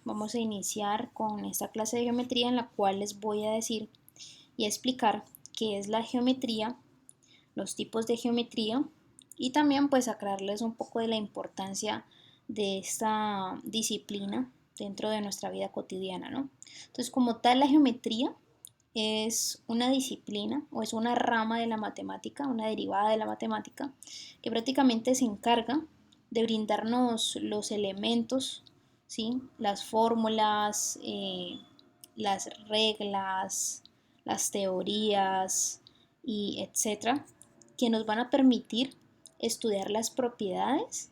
vamos a iniciar con esta clase de geometría en la cual les voy a decir y a explicar qué es la geometría, los tipos de geometría y también pues aclararles un poco de la importancia de esta disciplina dentro de nuestra vida cotidiana, ¿no? Entonces, como tal, la geometría es una disciplina o es una rama de la matemática, una derivada de la matemática, que prácticamente se encarga de brindarnos los elementos, ¿sí? Las fórmulas, las reglas, las teorías y etcétera, que nos van a permitir estudiar las propiedades,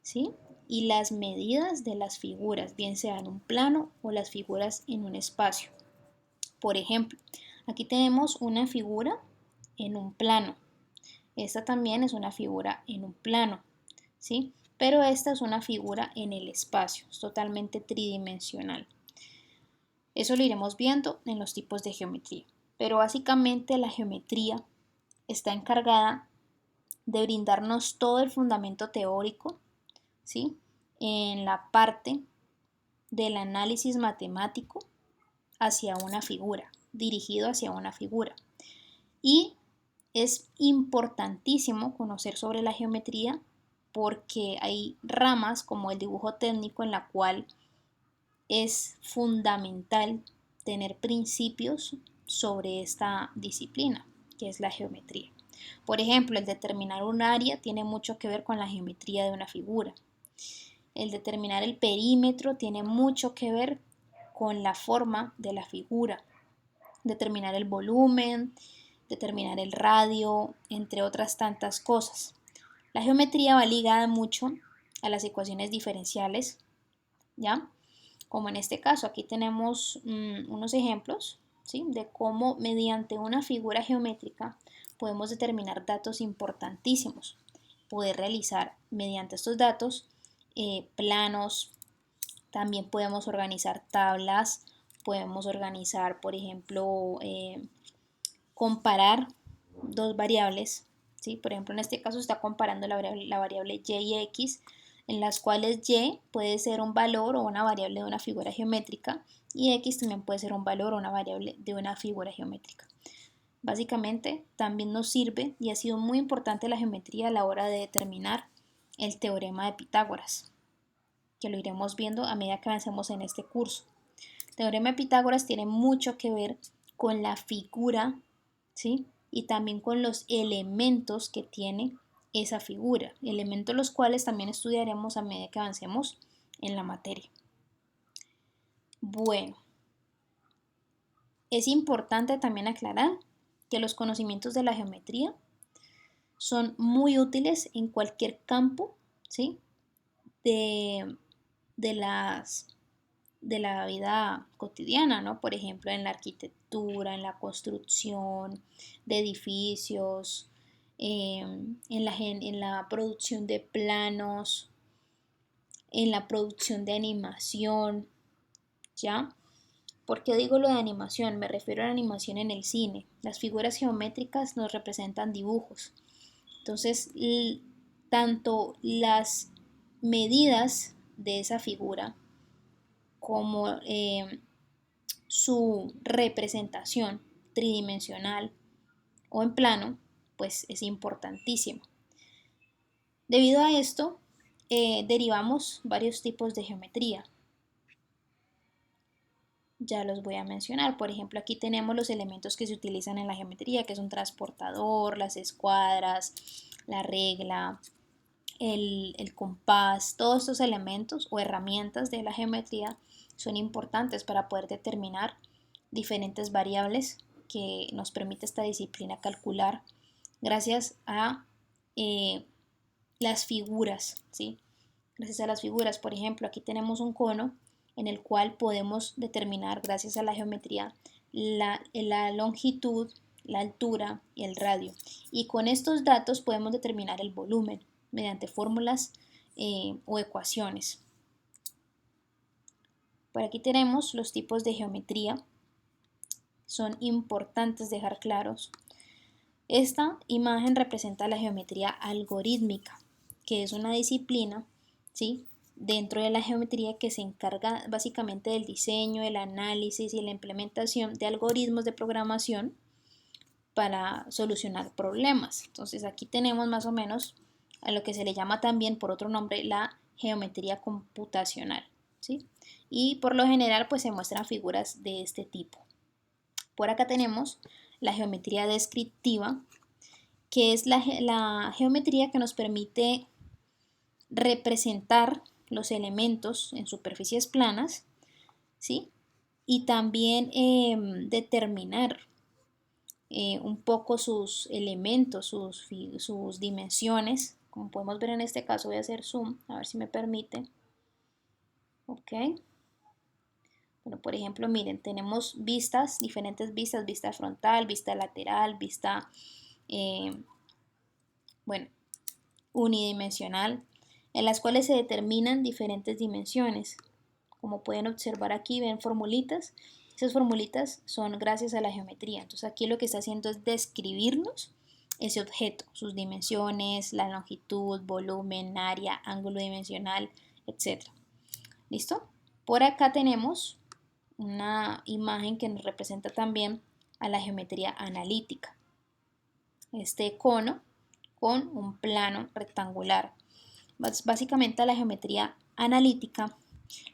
¿sí? Y las medidas de las figuras, bien sea en un plano o las figuras en un espacio. Por ejemplo, aquí tenemos una figura en un plano. Esta también es una figura en un plano, ¿sí? Pero esta es una figura en el espacio, es totalmente tridimensional. Eso lo iremos viendo en los tipos de geometría. Pero básicamente la geometría está encargada de brindarnos todo el fundamento teórico, ¿sí? En la parte del análisis matemático hacia una figura, dirigido hacia una figura. Y es importantísimo conocer sobre la geometría porque hay ramas como el dibujo técnico en la cual es fundamental tener principios sobre esta disciplina, que es la geometría. Por ejemplo, el determinar un área tiene mucho que ver con la geometría de una figura. El determinar el perímetro tiene mucho que ver con la forma de la figura. Determinar el volumen, determinar el radio, entre otras tantas cosas. La geometría va ligada mucho a las ecuaciones diferenciales, ¿ya? Como en este caso, aquí tenemos unos ejemplos, ¿sí? De cómo mediante una figura geométrica podemos determinar datos importantísimos. Poder realizar mediante estos datos planos, también podemos organizar tablas, podemos organizar, por ejemplo, comparar dos variables, ¿sí? Por ejemplo, en este caso está comparando la variable y y x, en las cuales y puede ser un valor o una variable de una figura geométrica y x también puede ser un valor o una variable de una figura geométrica. Básicamente, también nos sirve y ha sido muy importante la geometría a la hora de determinar el teorema de Pitágoras, que lo iremos viendo a medida que avancemos en este curso. El teorema de Pitágoras tiene mucho que ver con la figura, ¿sí? Y también con los elementos que tiene esa figura, elementos los cuales también estudiaremos a medida que avancemos en la materia. Bueno, es importante también aclarar que los conocimientos de la geometría son muy útiles en cualquier campo, ¿sí? de, de la vida cotidiana, ¿no? Por ejemplo, en la arquitectura, en la construcción de edificios, en la producción de planos, en la producción de animación, ¿ya? ¿Por qué digo lo de animación? Me refiero a la animación en el cine. Las figuras geométricas nos representan dibujos. Entonces, tanto las medidas de esa figura como su representación tridimensional o en plano, pues es importantísimo. Debido a esto, derivamos varios tipos de geometría. Ya los voy a mencionar. Por ejemplo, aquí tenemos los elementos que se utilizan en la geometría, que es un transportador, las escuadras, la regla, el compás. Todos estos elementos o herramientas de la geometría son importantes para poder determinar diferentes variables que nos permite esta disciplina calcular gracias a las figuras, ¿sí? Gracias a las figuras, por ejemplo, aquí tenemos un cono en el cual podemos determinar, gracias a la geometría, la longitud, la altura y el radio. Y con estos datos podemos determinar el volumen mediante fórmulas o ecuaciones. Por aquí tenemos los tipos de geometría. Son importantes dejar claros. Esta imagen representa la geometría algorítmica, que es una disciplina, ¿sí? dentro de la geometría que se encarga básicamente del diseño, el análisis y la implementación de algoritmos de programación para solucionar problemas. Entonces aquí tenemos más o menos a lo que se le llama también por otro nombre la geometría computacional, ¿sí? Y por lo general pues se muestran figuras de este tipo. Por acá tenemos la geometría descriptiva, que es la geometría que nos permite representar los elementos en superficies planas, ¿sí? Y también determinar un poco sus elementos, sus dimensiones. Como podemos ver en este caso, voy a hacer zoom, a ver si me permite. Ok. Bueno, por ejemplo, miren, tenemos vistas, diferentes vistas, vista frontal, vista lateral, vista, bueno, unidimensional, en las cuales se determinan diferentes dimensiones. Como pueden observar aquí, ven formulitas. Esas formulitas son gracias a la geometría. Entonces aquí lo que está haciendo es describirnos ese objeto, sus dimensiones, la longitud, volumen, área, ángulo dimensional, etc. ¿Listo? Por acá tenemos una imagen que nos representa también a la geometría analítica. Este cono con un plano rectangular. Básicamente la geometría analítica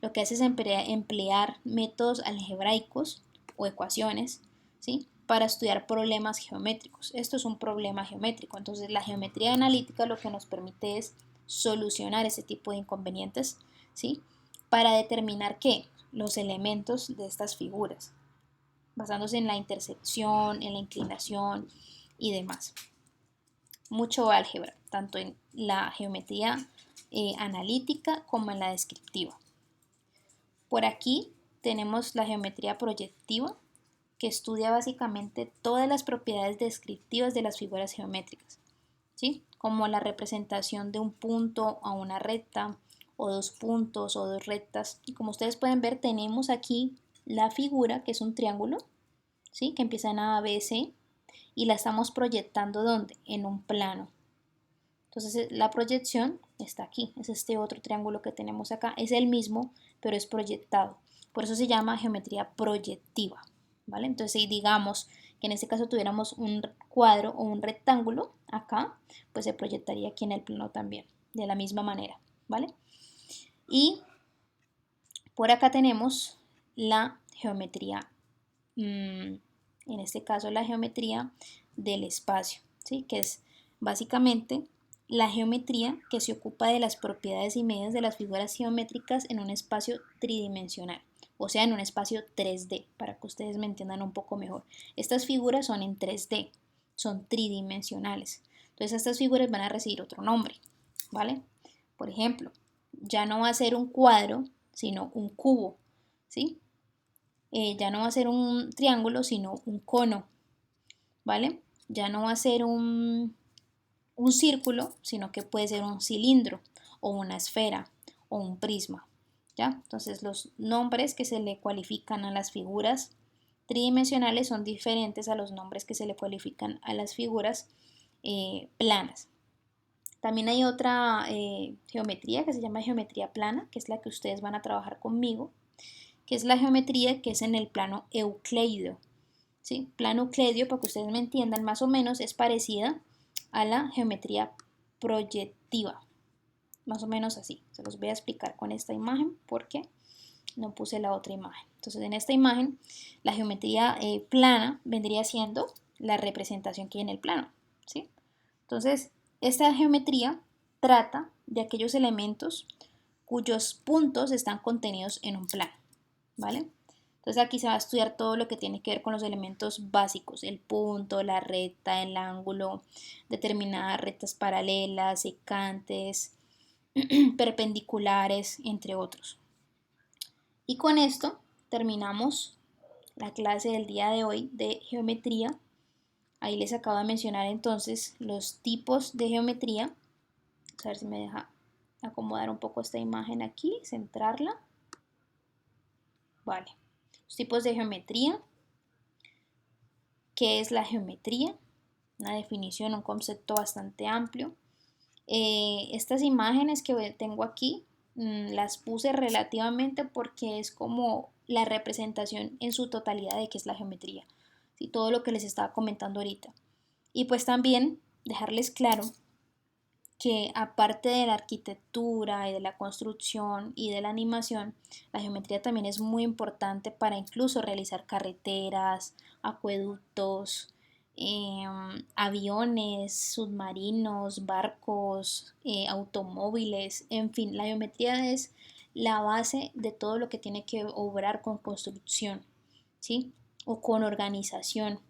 lo que hace es emplear métodos algebraicos o ecuaciones, ¿sí? Para estudiar problemas geométricos. Esto es un problema geométrico, entonces la geometría analítica lo que nos permite es solucionar ese tipo de inconvenientes, ¿sí? Para determinar qué, los elementos de estas figuras, basándose en la intersección, en la inclinación y demás. Mucho álgebra, tanto en la geometría analítica como en la descriptiva. Por aquí tenemos la geometría proyectiva, que estudia básicamente todas las propiedades descriptivas de las figuras geométricas, ¿sí? Como la representación de un punto a una recta, o dos puntos o dos rectas. Y como ustedes pueden ver, tenemos aquí la figura, que es un triángulo, ¿sí? Que empieza en A, B, C, y la estamos proyectando ¿dónde? En un plano. Entonces la proyección está aquí, es este otro triángulo que tenemos acá, es el mismo, pero es proyectado. Por eso se llama geometría proyectiva, ¿vale? Entonces si digamos que en este caso tuviéramos un cuadro o un rectángulo acá, pues se proyectaría aquí en el plano también, de la misma manera, ¿vale? Y por acá tenemos la geometría, en este caso la geometría del espacio, ¿sí? Que es básicamente la geometría que se ocupa de las propiedades y medidas de las figuras geométricas en un espacio tridimensional, o sea, en un espacio 3D, para que ustedes me entiendan un poco mejor. Estas figuras son en 3D, son tridimensionales. Entonces estas figuras van a recibir otro nombre, ¿vale? Por ejemplo, ya no va a ser un cuadro, sino un cubo, ¿sí? Ya no va a ser un triángulo, sino un cono, ¿vale? Ya no va a ser un círculo, sino que puede ser un cilindro o una esfera o un prisma, ¿ya? Entonces los nombres que se le cualifican a las figuras tridimensionales son diferentes a los nombres que se le cualifican a las figuras planas. También hay otra geometría que se llama geometría plana, que es la que ustedes van a trabajar conmigo, que es la geometría que es en el plano euclídeo, ¿sí? Plano euclídeo, para que ustedes me entiendan más o menos, es parecida a la geometría proyectiva, más o menos así. Se los voy a explicar con esta imagen porque no puse la otra imagen. Entonces en esta imagen la geometría plana vendría siendo la representación que hay en el plano, ¿sí? Entonces esta geometría trata de aquellos elementos cuyos puntos están contenidos en un plano, ¿vale? Entonces aquí se va a estudiar todo lo que tiene que ver con los elementos básicos, el punto, la recta, el ángulo, determinadas rectas paralelas, secantes, perpendiculares, entre otros. Y con esto terminamos la clase del día de hoy de geometría. Ahí les acabo de mencionar entonces los tipos de geometría. A ver si me deja acomodar un poco esta imagen aquí, centrarla. Vale. Los tipos de geometría. ¿Qué es la geometría? Una definición, un concepto bastante amplio. Estas imágenes que tengo aquí las puse relativamente porque es como la representación en su totalidad de qué es la geometría, ¿sí? Todo lo que les estaba comentando ahorita. Y pues también dejarles claro que aparte de la arquitectura y de la construcción y de la animación, la geometría también es muy importante para incluso realizar carreteras, acueductos, aviones, submarinos, barcos, automóviles, en fin, la geometría es la base de todo lo que tiene que obrar con construcción, ¿sí? O con organización,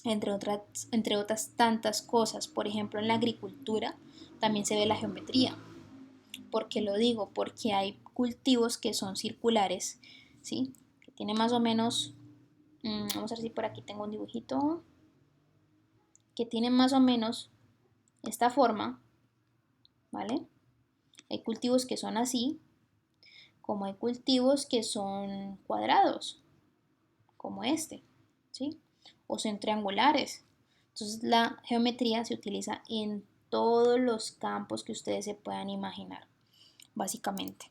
entre otras tantas cosas. Por ejemplo, en la agricultura también se ve la geometría. ¿Por qué lo digo? Porque hay cultivos que son circulares, ¿sí? Que tiene más o menos, vamos a ver si por aquí tengo un dibujito, que tiene más o menos esta forma, ¿vale? Hay cultivos que son así, como hay cultivos que son cuadrados, como este, ¿sí? O son triangulares. Entonces la geometría se utiliza en todos los campos que ustedes se puedan imaginar, básicamente.